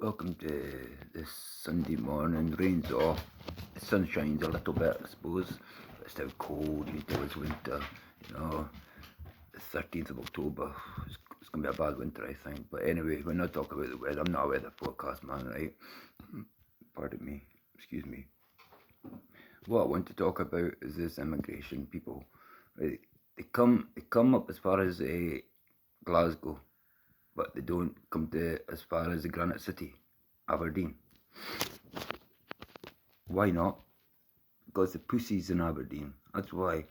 Welcome to this Sunday morning. Rain's off. The sun shines a little bit, I suppose. But it's still cold. You know, it's winter. The 13th of October. It's going to be a bad winter, I think. But anyway, we're not talking about the weather. I'm not a weather forecast man, right? Pardon me. Excuse me. What I want to talk about is this immigration people. Right? They come up as far as Glasgow, but they don't come to as far as the Granite City, Aberdeen. Why not? Because the pussy's in Aberdeen. That's why.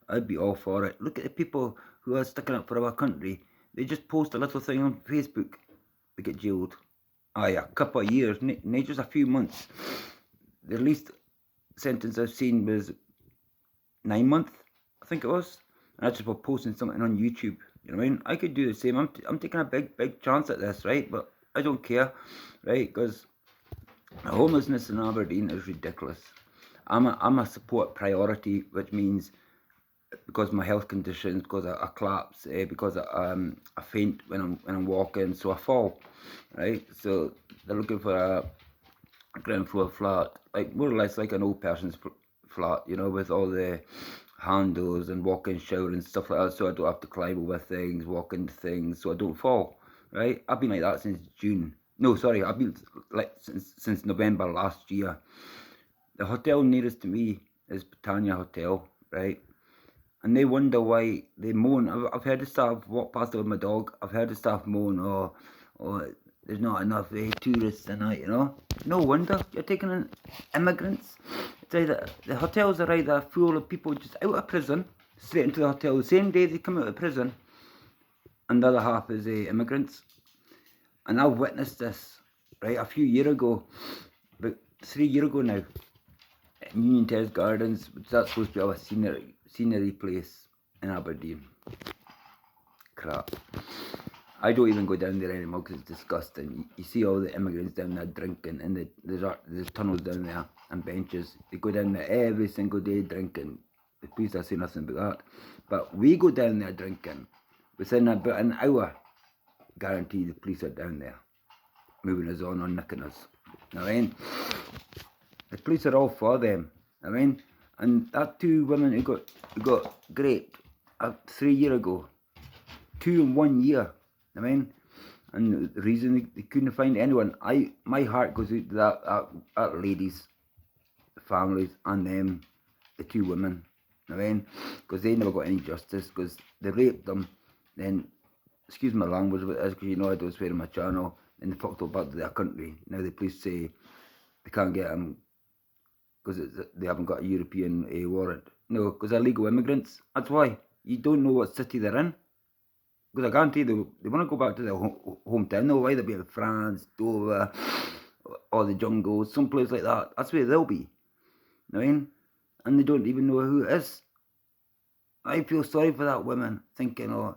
I'd be all for it. Look at the people who are sticking up for our country. They just post a little thing on Facebook. They get jailed. Aye, a couple of years, not just a few months. The least sentence I've seen was 9 months, I think it was. And that's just for posting something on YouTube. You know what I mean? I could do the same. I'm taking a big chance at this, right? But I don't care, right? Because homelessness in Aberdeen is ridiculous. I'm a support priority, which means because of my health conditions, because I collapse, because I faint when I'm walking, so I fall, right? So they're looking for a ground floor flat, like more or less like an old person's flat, with all the handles and walk-in shower and stuff like that, so I don't have to climb over things, walk into things, so I don't fall, right? I've been like that since June. No, sorry, I've been like since November last year. The hotel nearest to me is Britannia Hotel, right? And they wonder why they moan. I've heard the staff walk past with my dog. I've heard the staff moan, oh, there's not enough tourists tonight, No wonder you're taking in immigrants. It's either, the hotels are either full of people just out of prison, straight into the hotel the same day they come out of prison, and the other half is immigrants. And I've witnessed this, right, a few years ago, about 3 years ago now, in Union Terrace Gardens, which that's supposed to be our scenery place in Aberdeen. Crap. I don't even go down there anymore because it's disgusting. You see all the immigrants down there drinking, and there's tunnels down there and benches. They go down there every single day drinking. The police are saying nothing about that. But we go down there drinking. Within about an hour, guarantee the police are down there, moving us on nicking us. You know what I mean? The police are all for them. I mean, and that two women who got raped 3 years ago, 2 in 1 year. I mean, and the reason they couldn't find anyone, my heart goes out to that ladies, the families, and them, the two women. I mean, because they never got any justice because they raped them. Then, excuse my language, but as because I don't swear on my channel, and they fucked up back to their country. Now the police say they can't get them because they haven't got a European warrant. No, because they're legal immigrants. That's why. You don't know what city they're in. Because I guarantee they want to go back to their hometown. They'll either be in France, Dover, or the jungles, someplace like that. That's where they'll be. You know what I mean? And they don't even know who it is. I feel sorry for that woman, thinking, oh,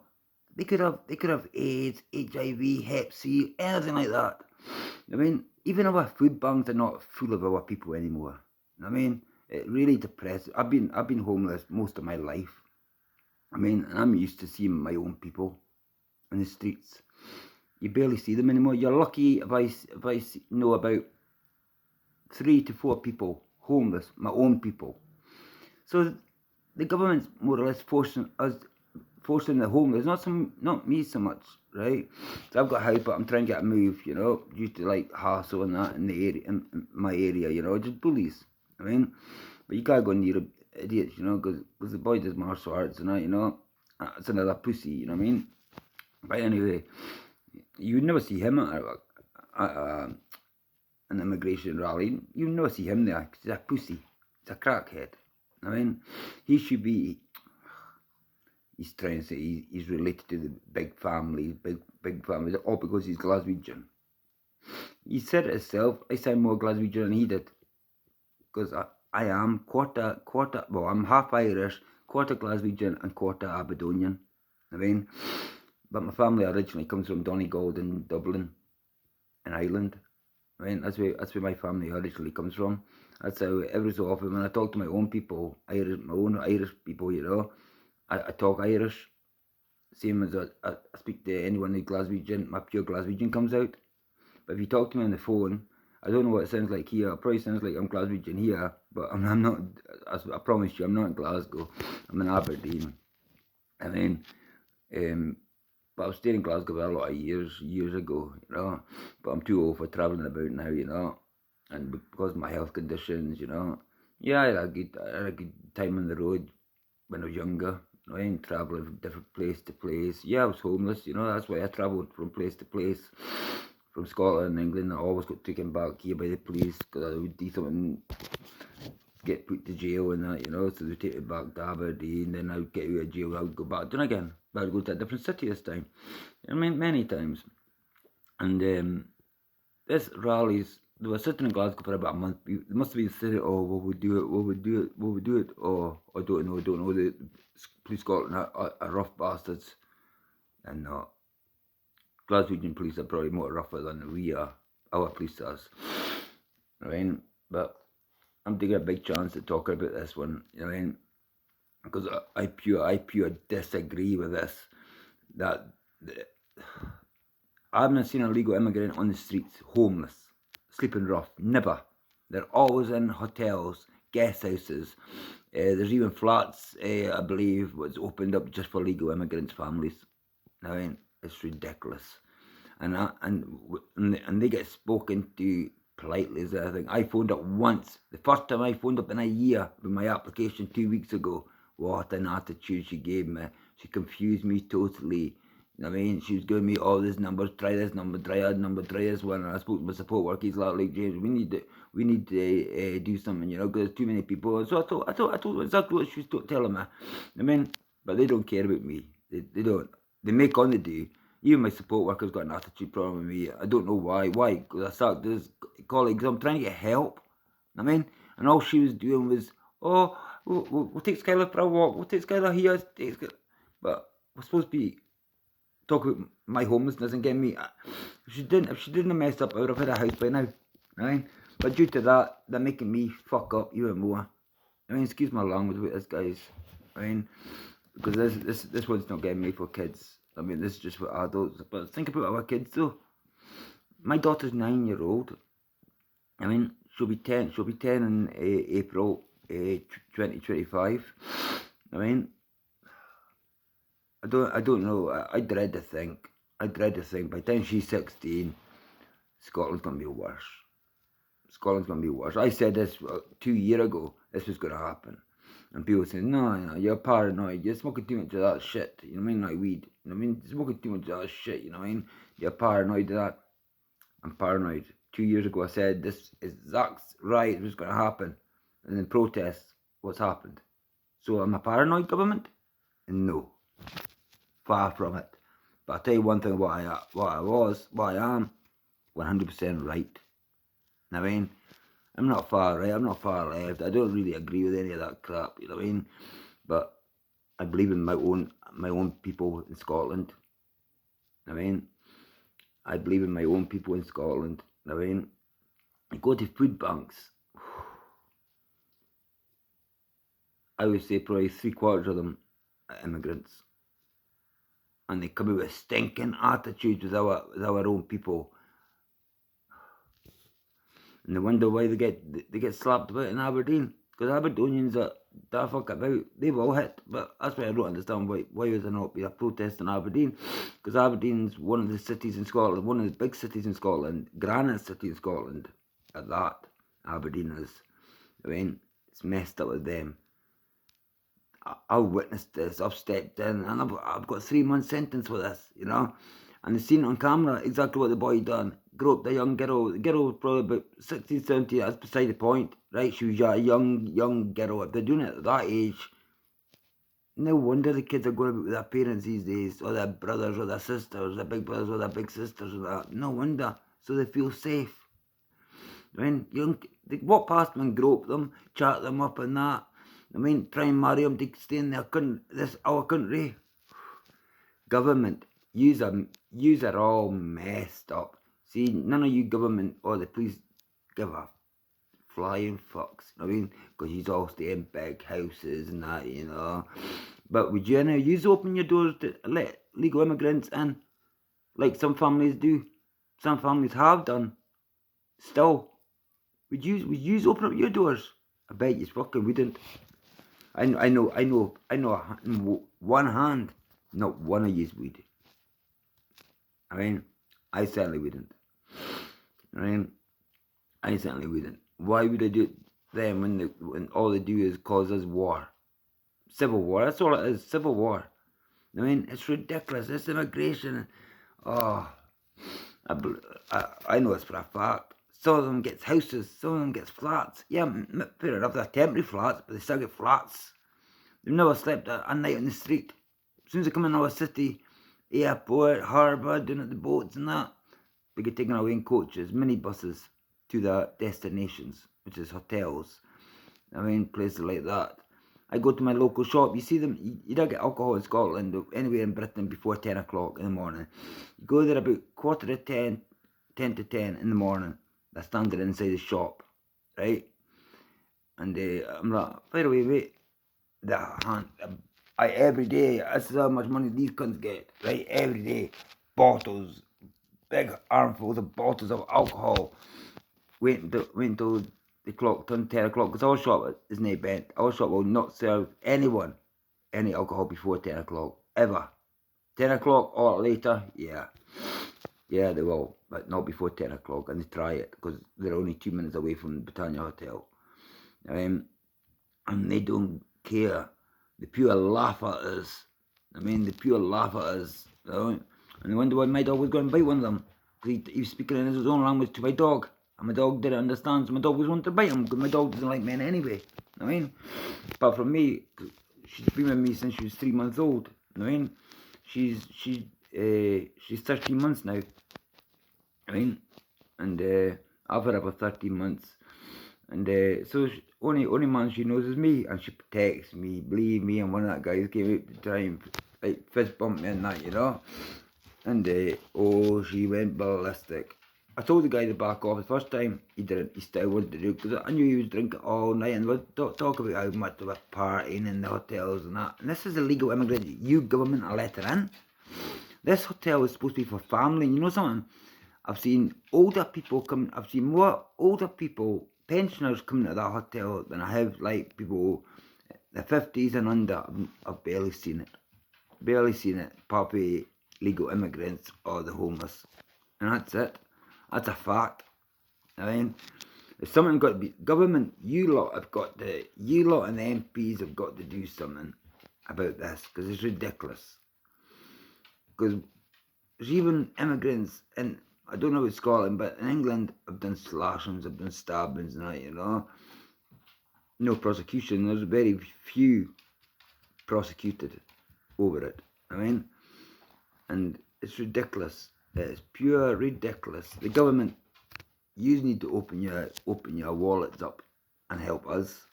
they could have AIDS, HIV, Hep C, anything like that. I mean, even our food banks are not full of our people anymore. I mean, it really depressed. I've been homeless most of my life. I mean, and I'm used to seeing my own people in the streets. You barely see them anymore. You're lucky if I know about 3 to 4 people homeless, my own people. So the government's more or less forcing the homeless, not me so much, right? So I've got a house, but I'm trying to get a move, due to like hassle and that in the area, in my area, just bullies. I mean, but you can't go near idiots, because the boy does martial arts and that, it's another pussy, you know what I mean? But anyway, you would never see him at an immigration rally. You would never see him there because he's a pussy. He's a crackhead. I mean, he should be. He's trying to say he's related to the big family, big family, all because he's Glaswegian. He said it himself. I sound more Glaswegian than he did, because I am quarter. Well, I'm half Irish, quarter Glaswegian, and quarter Aberdonian. I mean, but my family originally comes from Donegal in Dublin, in Ireland. I mean, that's where my family originally comes from. That's how every so often when I talk to my own people, my own Irish people, I talk Irish. Same as I speak to anyone in Glaswegian, my pure Glaswegian comes out. But if you talk to me on the phone, I don't know what it sounds like here. It probably sounds like I'm Glaswegian here, but I'm not. I promise you, I'm not in Glasgow. I'm in Aberdeen. I mean, but I was staying in Glasgow for a lot of years ago, you know. But I'm too old for travelling about now, you know. And because of my health conditions, you know. Yeah, I had a good time on the road when I was younger. I ain't travelling from different place to place. Yeah, I was homeless, you know. That's why I travelled from place to place. From Scotland and England, I always got taken back here by the police because I would do something, get put to jail and that, you know. So they take me back to Aberdeen, then I would get out of jail, I would go back down again. But I'd go to a different city this time. I mean, many times. And this rallies, they were sitting in Glasgow for about a month. They must have been saying, oh, will we do it, will we do it, will we do it? Oh, I don't know. The police Scotland are rough bastards. And not. Glaswegian police are probably more rougher than we are. Our police are. Right? But I'm taking a big chance to talk about this one, you know what I mean? Because I pure disagree with this. That I haven't seen a legal immigrant on the streets, homeless, sleeping rough. Never. They're always in hotels, guest houses. There's even flats, I believe, was opened up just for legal immigrants' families. I mean, it's ridiculous. And they get spoken to politely as anything. I phoned up once. The first time I phoned up in a year with my application 2 weeks ago. What an attitude she gave me. She confused me totally. You know what I mean? She was giving me all these numbers, try this number, try that number, try this one. And I spoke to my support worker. He's like, James, we need to do something, you know, because there's too many people. And so I told exactly what she was telling me. I mean, but they don't care about me. They don't. They make on the do. Even my support worker's got an attitude problem with me. I don't know why. Why? Because I sacked this colleagues. I'm trying to get help. I mean, and all she was doing was, oh, we'll take Skylar for a walk. We'll take Skylar here. But we're supposed to be talking about my homelessness and getting me. If she didn't mess up, I would have had a house by now. Right? But due to that, they're making me fuck up even more. I mean, excuse my language with this, guys. I mean, because this one's not getting made for kids. I mean, this is just for adults. But think about our kids, though. My daughter's 9-year-old. I mean, she'll be 10. She'll be 10 in April 2025. I mean, I don't know. I dread to think. By the time she's 16, Scotland's gonna be worse. Scotland's gonna be worse. I said this 2 years ago. This was gonna happen. And people say, no, you're paranoid. You're smoking too much of that shit. You know what I mean? Like weed. You know what I mean? Smoking too much of that shit. You know what I mean? You're paranoid of that. I'm paranoid. 2 years ago, I said this exact riot was going to happen. And then protests, what's happened? So am I paranoid, government? No. Far from it. But I'll tell you one thing, what I am, 100% right. I mean, I'm not far right, I'm not far left. I don't really agree with any of that crap, you know what I mean? But I believe in my own people in Scotland. I mean, I believe in my own people in Scotland. I mean, I go to food banks. I would say probably 3/4 of them are immigrants. And they come out with stinking attitudes with our own people. And they wonder why they get slapped about in Aberdeen. Because Aberdonians are that fuck about. They've all hit. But that's why I don't understand why would there not be a protest in Aberdeen. Because Aberdeen's one of the cities in Scotland, one of the big cities in Scotland, granite city in Scotland. At that, Aberdeen is. I mean, it's messed up with them. I've witnessed this. I've stepped in, and I've got 3 months sentence for this, you know. And they've seen it on camera exactly what the boy done. Grew up the young girl. The girl was probably about 16, 17. That's beside the point, right? She was a young girl. If they're doing it at that age, no wonder the kids are going about with their parents these days, or their brothers, or their sisters, their big brothers, or their big sisters, and that. No wonder. So they feel safe. I mean, they walk past them and grope them, chat them up, and that. I mean, try and marry them to stay in our country. Government, yous are all messed up. See, none of you government or the police give a flying fucks. I mean, because yous all stay in big houses and that, you know. But would you yous open your doors to let legal immigrants in, like some families do? Some families have done. Still, would you open up your doors? I bet you fucking wouldn't. I know one hand, not one of yous would. I mean, I certainly wouldn't. I certainly wouldn't. Why would I do it then when all they do is cause us war? Civil war, that's all it is, civil war. I mean, it's ridiculous, this immigration. Oh, I know this for a fact. Some of them gets houses, some of them gets flats. Yeah, fair enough, they're temporary flats, but they still get flats. They've never slept a night on the street. As soon as they come in our city, airport, harbour, doing at the boats and that, they get taken away in coaches, minibuses to their destinations, which is hotels. I mean, places like that. I go to my local shop, you see them, you don't get alcohol in Scotland or anywhere in Britain before 10 o'clock in the morning. You go there about 10:15, 10 to 10 in the morning. They're standing inside the shop, right? And I'm like, by the way, wait, every day, this is how much money these cunts get, right? Every day, bottles, big armfuls of bottles of alcohol. Wait until the clock turned 10 o'clock, because our shop is not bent. Our shop will not serve anyone any alcohol before 10 o'clock, ever. 10 o'clock or later, yeah. Yeah, they will, but not before 10 o'clock, and they try it, because they're only 2 minutes away from the Britannia Hotel. And they don't care. They pure laugh at us. They pure laugh at us. And they wonder why my dog was going to bite one of them. Because he was speaking in his own language to my dog. And my dog didn't understand, so my dog was wanting to bite him, because my dog doesn't like men anyway. Apart from me, she's been with me since she was 3 months old. She's 13 months now. And I've had her for 13 months. And so only man she knows is me, and she protects me. Believe me, I'm one of that guys who came out to try and like fist bump me and that, And she went ballistic. I told the guy to back off the first time. He didn't. He still wanted to do it, because I knew he was drinking all night and would talk about how much they were partying in the hotels and that. And this is illegal immigrant. You government are letting in. This hotel is supposed to be for family. And you know something? I've seen older people come. I've seen more older people, pensioners, coming to that hotel than I have like people the 50s and under. I've barely seen it. Barely seen it. Probably legal immigrants or the homeless, and that's it. That's a fact. If something got to be government, you lot and the MPs have got to do something about this, because it's ridiculous. Because there's even immigrants, and I don't know about Scotland, but in England, I've done slashings, I've done stabbings and that, No prosecution. There's very few prosecuted over it. And it's ridiculous. It's pure ridiculous. The government, you need to open your wallets up and help us.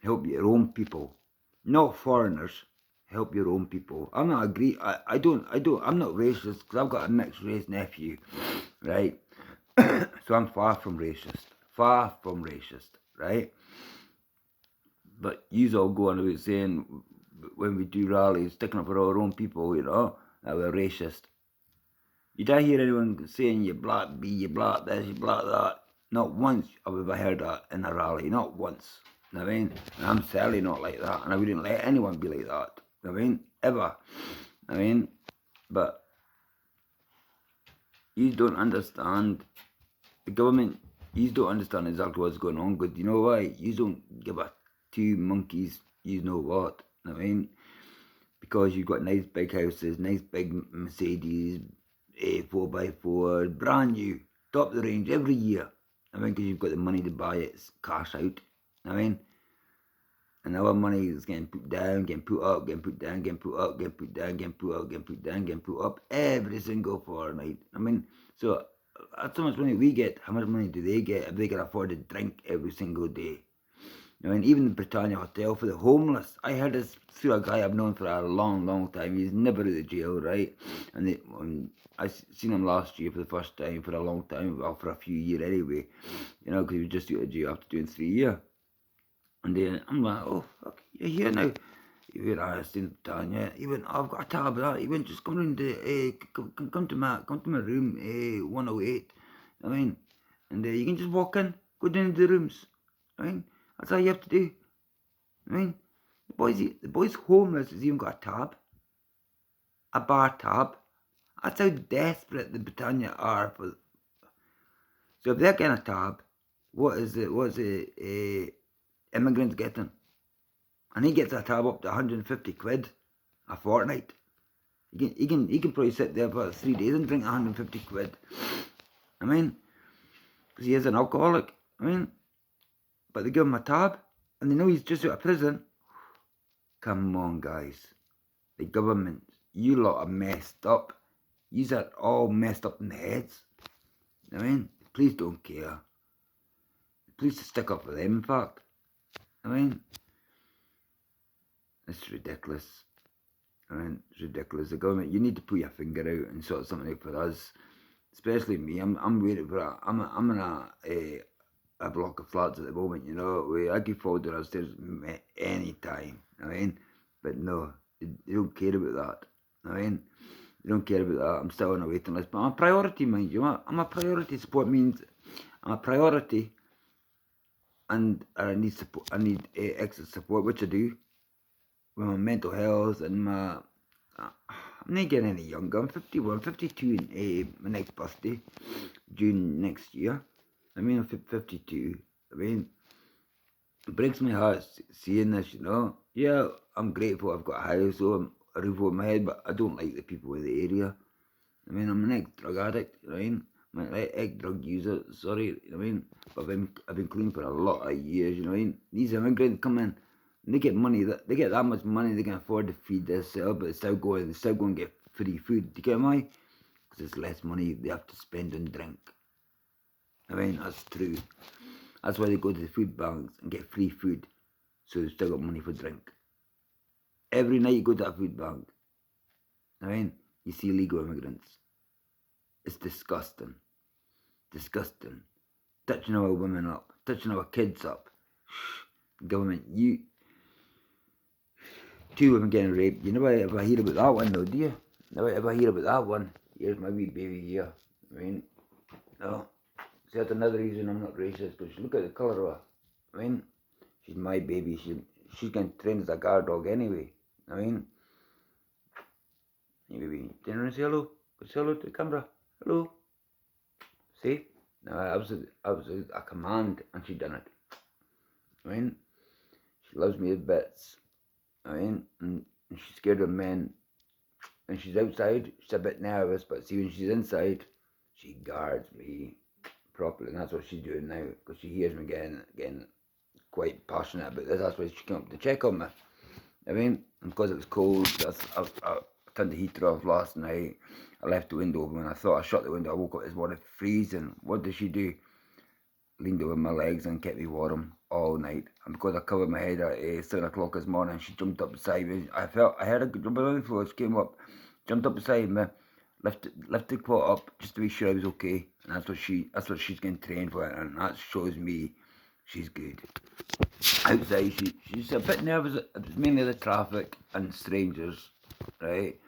Help your own people, not foreigners. Help your own people. I'm not I'm not racist, because I've got a mixed race nephew, right? So I'm far from racist, right? But yous all go on about saying, when we do rallies, sticking up for our own people, that we're racist. You don't hear anyone saying you black B, you black this, you black that. Not once have I ever heard that in a rally, not once. And I'm certainly not like that, and I wouldn't let anyone be like that. Ever. But you don't understand. The government, you don't understand exactly what's going on. Because you know why? You don't give a two monkeys, you know what. Because you've got nice big houses, nice big Mercedes, 4x4, brand new, top of the range every year. Because you've got the money to buy it, cash out. And our money is getting put down, getting put up, getting put down, getting put up, getting put down, getting put up, getting put down, getting put up every single fortnight. So that's how much money we get. How much money do they get if they can afford to drink every single day? Even the Britannia Hotel for the homeless. I heard this through a guy I've known for a long, long time. He's never out of jail, right? And I seen him last year for the first time for a long time, well, for a few years anyway, because he was just out of jail after doing 3 years. And then I'm like, oh, fuck, you're here now. He went, I stayed Tanya. He went, I've got a tab. He went, just come round to, come to my room, 108. I mean, and you can just walk in, go down to the rooms. I mean, that's all you have to do. I mean, the boy's homeless. He's even got a tab, a bar tab. That's how desperate the Britannia are for. So if they're getting a tab, what's the immigrants getting? And he gets a tab up to 150 quid a fortnight. He can probably sit there for 3 days and drink 150 quid. I mean, because he is an alcoholic. I mean, but they give him a tab, and they know he's just out of prison. Come on, guys. The government, you lot are messed up. Yous are all messed up in the heads. I mean, please don't care. Please stick up for them, in fact. I mean, it's ridiculous. I mean, it's ridiculous. The government, you need to put your finger out and sort something out for us. Especially me. I'm waiting for I'm in a block of flats at the moment, you know. I could fall down upstairs any time. I mean, but no, they don't care about that. I mean, they don't care about that. I'm still on a waiting list, but I'm a priority, mind you. I'm a priority. Support means I'm a priority, and I need support. I need extra support, which I do with my mental health and my. I'm not getting any younger. I'm 51, 52 in my next birthday, June next year. I mean, I'm 52. I mean, it breaks my heart seeing this, you know. Yeah, I'm grateful I've got a house, a roof over my head, but I don't like the people in the area. I mean, I'm an ex-drug addict, you know what I mean? I'm an ex-drug user, sorry, you know what I mean? But I've been clean for a lot of years, you know what I mean? These immigrants come in, and they get money, they get that much money, they can afford to feed themselves, but they still go and get free food. Do you get why? Because it's less money they have to spend on drink. I mean, that's true. That's why they go to the food banks and get free food, so they still got money for drink. Every night you go to that food bank, I mean, you see illegal immigrants. It's disgusting. Disgusting. Touching our women up, touching our kids up. Government, two women getting raped. You never ever hear about that one though, do you? Never ever hear about that one. Here's my wee baby here. I mean, no. See, that's another reason I'm not racist, because look at the colour of her. I mean, she's my baby. She can train as a guard dog anyway. I mean, hey baby, do you want to say hello? Say hello to the camera. Hello. See? No, I was a command, and she done it. I mean, she loves me to bits. I mean, and she's scared of men. When she's outside, she's a bit nervous, but see, when she's inside, she guards me properly, and that's what she's doing now, because she hears me getting quite passionate about this. That's why she came up to check on me. I mean, because it was cold, I turned the heater off last night. I left the window open. When I thought I shut the window, I woke up this morning freezing. What did she do? Leaned over my legs and kept me warm all night. And because I covered my head at 7 o'clock this morning, she jumped up beside me. I heard her jumping on the floor. She came up, jumped up beside me, lifted the cloth up just to be sure I was okay. And that's what she's getting trained for, and that shows me she's good. Outside, she's a bit nervous. It's mainly the traffic and strangers, right?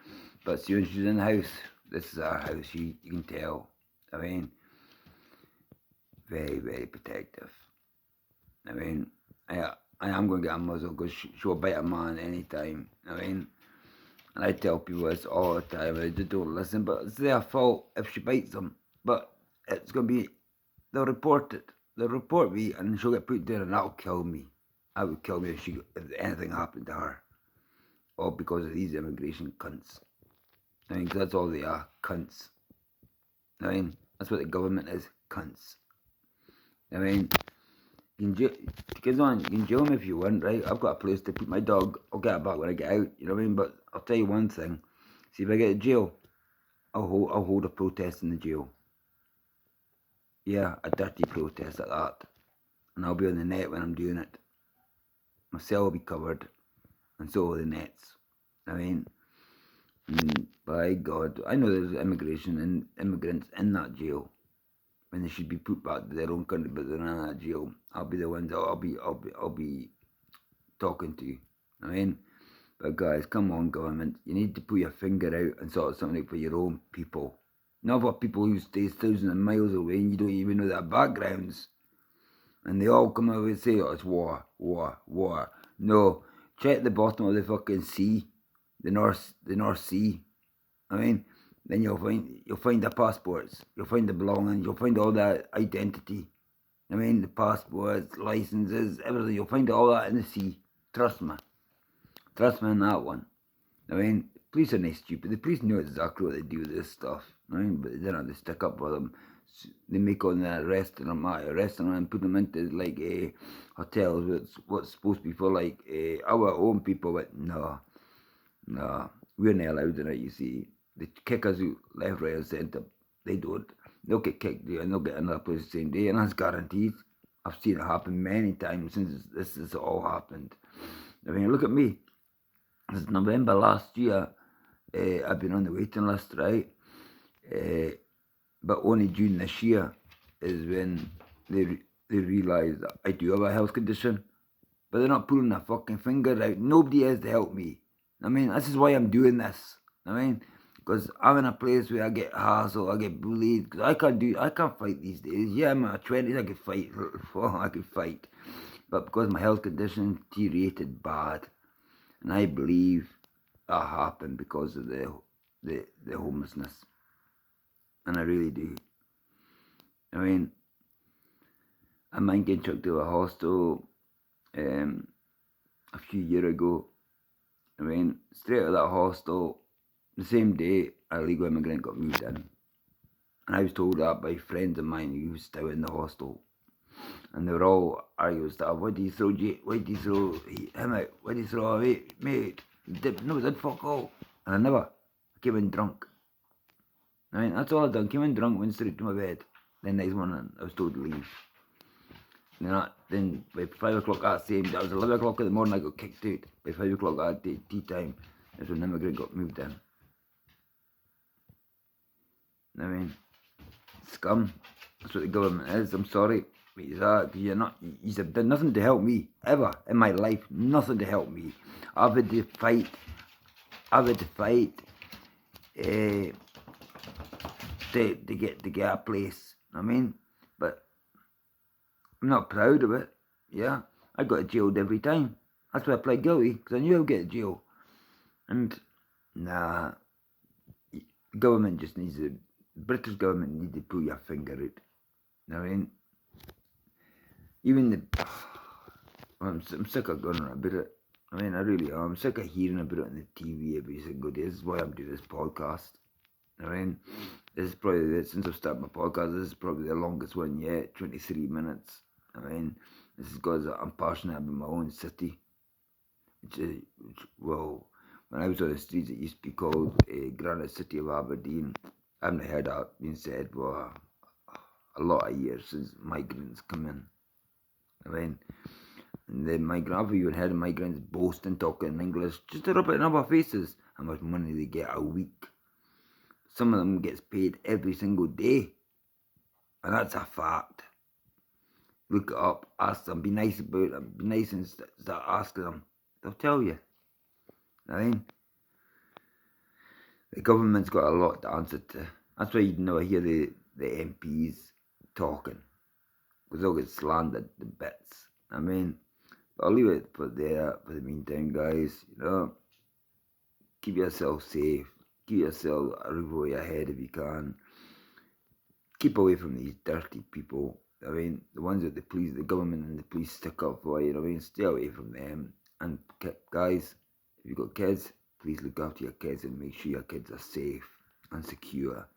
But see, when she's in the house, this is our house. You can tell. I mean, very, very protective. I mean, I am going to get a muzzle because she'll bite a man anytime. I mean, and I tell people this all the time. They just don't listen, but it's their fault if she bites them. But it's going to be, they'll report it. They'll report me, and she'll get put down, and that'll kill me. That would kill me if anything happened to her. All because of these immigration cunts. I mean, 'cause that's all they are, cunts. I mean, that's what the government is, cunts. I mean, you can jail me if you want, right? I've got a place to put my dog. I'll get it back when I get out, you know what I mean? But I'll tell you one thing. See, if I get to jail, I'll hold a protest in the jail. Yeah, a dirty protest at that. And I'll be on the net when I'm doing it. My cell will be covered, and so will the nets. I mean, by God, I know there's immigration and immigrants in that jail when they should be put back to their own country, but they're in that jail. I'll be the ones that I'll be talking to. I mean, But guys, come on, government. You need to put your finger out and sort something out for your own people. Not for people who stay thousands of miles away and you don't even know their backgrounds. And they all come out and say, oh, it's war, war, war. No, check the bottom of the fucking sea, the North Sea. I mean, then you'll find the passports, you'll find the belongings, you'll find all that identity. I mean, the passports, licenses, everything. You'll find all that in the sea. Trust me. Trust me on that one. I mean, the police are not stupid. The police know exactly what they do with this stuff. I mean, but they don't have to stick up for them. They make on the arresting them and put them into like hotels. What's supposed to be for like our own people, but no, we're not allowed in it. You see, they kick us out left, right, and centre. They don't. They'll get kicked out and they'll get another place the same day, and that's guaranteed. I've seen it happen many times since this has all happened. I mean, look at me. Since November last year, I've been on the waiting list, right? But only June this year is when they realise that I do have a health condition. But they're not pulling their fucking finger out. Nobody has to help me. I mean, this is why I'm doing this. I mean, because I'm in a place where I get hassled, I get bullied. Because I can't fight these days. Yeah, I'm in my 20s, I could fight. But because my health condition deteriorated bad, and I believe that happened because of the homelessness. And I really do. I mean, I mind getting chucked to a hostel a few years ago. I mean, straight out of that hostel, the same day, a illegal immigrant got moved in. And I was told that by friends of mine who was still in the hostel. And they were all arguing stuff. Why do you throw him out? Why do you throw him out? Mate, no, did fuck all. And I came in drunk. I mean, that's all I done. Came in drunk, went straight to my bed. Then next morning, I was told to leave. Then by 5 o'clock that same day, it was 11 o'clock in the morning, I got kicked out. By 5 o'clock that day, tea time, that's when an immigrant got moved in. I mean, scum. That's what the government is. I'm sorry. But you've done nothing to help me, ever, in my life. Nothing to help me. I've had to fight to get a place. I mean, but I'm not proud of it. Yeah, I got jailed every time. That's why I pled guilty, because I knew I would get jailed. And nah, government just needs to. British government needs to pull your finger out. I mean, even I'm sick of going on about it. I mean, I really am. I'm sick of hearing about it on the TV every single day. This is why I'm doing this podcast. I mean, this is probably, since I've started my podcast, this is probably the longest one yet, 23 minutes. I mean, this is because I'm passionate about my own city. Well, when I was on the streets, it used to be called Granite City of Aberdeen. I haven't heard that being said for a lot of years since migrants come in. I mean, and then I've even heard of migrants boasting, talking English, just to rub it in our faces, how much money they get a week. Some of them gets paid every single day. And that's a fact. Look it up, ask them, be nice about them, be nice and start asking them. They'll tell you. I mean, the government's got a lot to answer to. That's why you never hear the MPs talking. Because they'll get slandered to bits. I mean, I'll leave it for there for the meantime, guys. Keep yourself safe. Keep yourself a roof over your head if you can. Keep away from these dirty people. I mean, the ones that the government and the police stick up for, I mean, stay away from them. And guys, if you've got kids, please look after your kids and make sure your kids are safe and secure.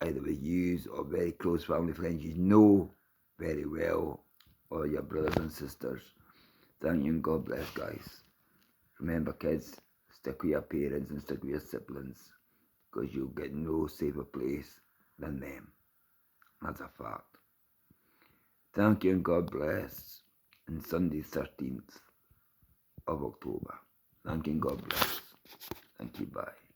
Either with you or very close family friends you know very well, or your brothers and sisters. Thank you and God bless, guys. Remember, kids, stick with your parents and stick with your siblings, because you'll get no safer place than them. That's a fact. Thank you and God bless. And Sunday 13th of October. Thank you and God bless. Thank you, bye.